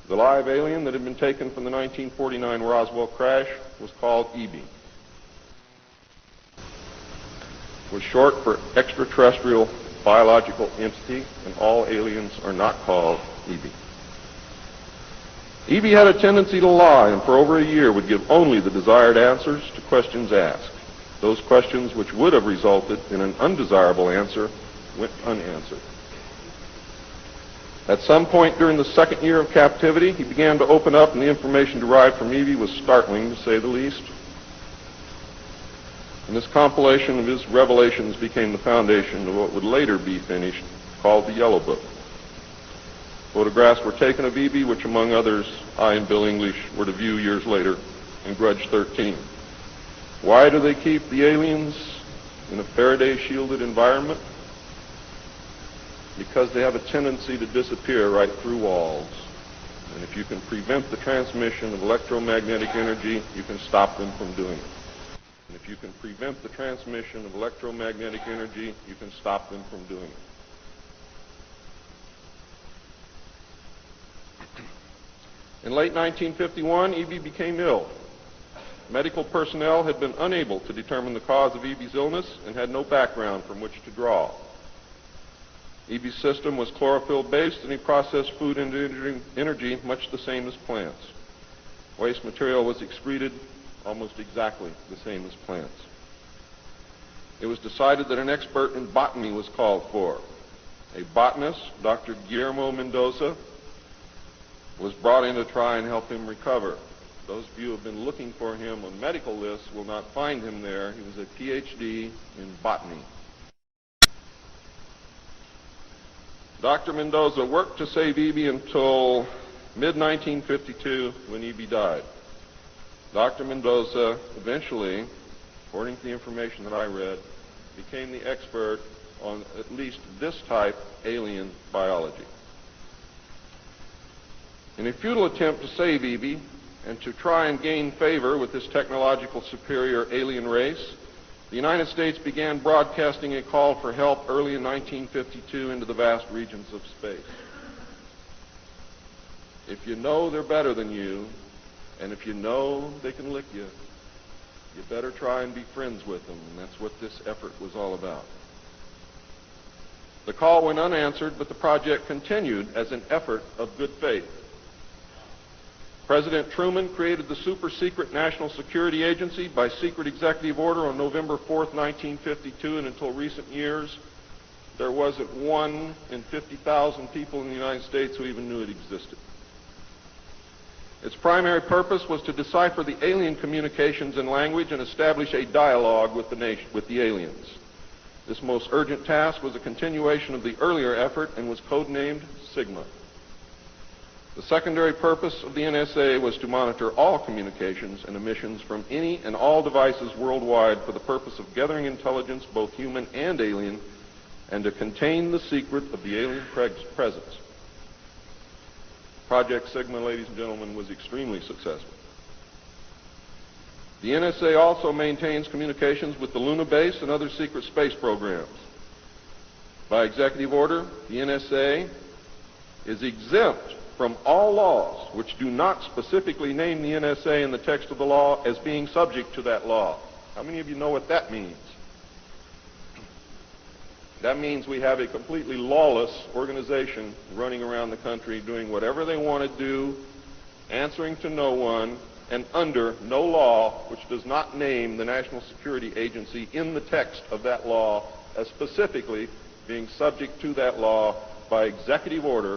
The live alien that had been taken from the 1949 Roswell crash was called EBE. It was short for extraterrestrial biological entity, and all aliens are not called EBE. EBE had a tendency to lie, and for over a year would give only the desired answers to questions asked. Those questions which would have resulted in an undesirable answer went unanswered. At some point during the second year of captivity, he began to open up, and the information derived from EBE was startling, to say the least. And this compilation of his revelations became the foundation of what would later be finished, called the Yellow Book. Photographs were taken of EBE, which among others I and Bill English were to view years later in Grudge 13. Why do they keep the aliens in a Faraday-shielded environment? Because they have a tendency to disappear right through walls. And if you can prevent the transmission of electromagnetic energy, you can stop them from doing it. And if you can prevent the transmission of electromagnetic energy, you can stop them from doing it. In late 1951, EBE became ill. Medical personnel had been unable to determine the cause of EBE's illness and had no background from which to draw. EBE's system was chlorophyll-based, and he processed food into energy much the same as plants. Waste material was excreted almost exactly the same as plants. It was decided that an expert in botany was called for. A botanist, Dr. Guillermo Mendoza, was brought in to try and help him recover. Those of you who have been looking for him on medical lists will not find him there. He was a PhD in botany. Dr. Mendoza worked to save EBE until mid-1952 when EBE died. Dr. Mendoza eventually, according to the information that I read, became the expert on at least this type alien biology. In a futile attempt to save EBE and to try and gain favor with this technological superior alien race, the United States began broadcasting a call for help early in 1952 into the vast regions of space. If you know they're better than you, and if you know they can lick you, you better try and be friends with them, and that's what this effort was all about. The call went unanswered, but the project continued as an effort of good faith. President Truman created the super-secret National Security Agency by secret executive order on November 4th, 1952, and until recent years, there wasn't 1 in 50,000 people in the United States who even knew it existed. Its primary purpose was to decipher the alien communications and language and establish a dialogue with the aliens. This most urgent task was a continuation of the earlier effort and was codenamed Sigma. The secondary purpose of the NSA was to monitor all communications and emissions from any and all devices worldwide for the purpose of gathering intelligence, both human and alien, and to contain the secret of the alien presence. Project Sigma, ladies and gentlemen, was extremely successful. The NSA also maintains communications with the Luna base and other secret space programs. By executive order, the NSA is exempt from all laws which do not specifically name the NSA in the text of the law as being subject to that law. How many of you know what that means? That means we have a completely lawless organization running around the country doing whatever they want to do, answering to no one, and under no law which does not name the National Security Agency in the text of that law as specifically being subject to that law by executive order.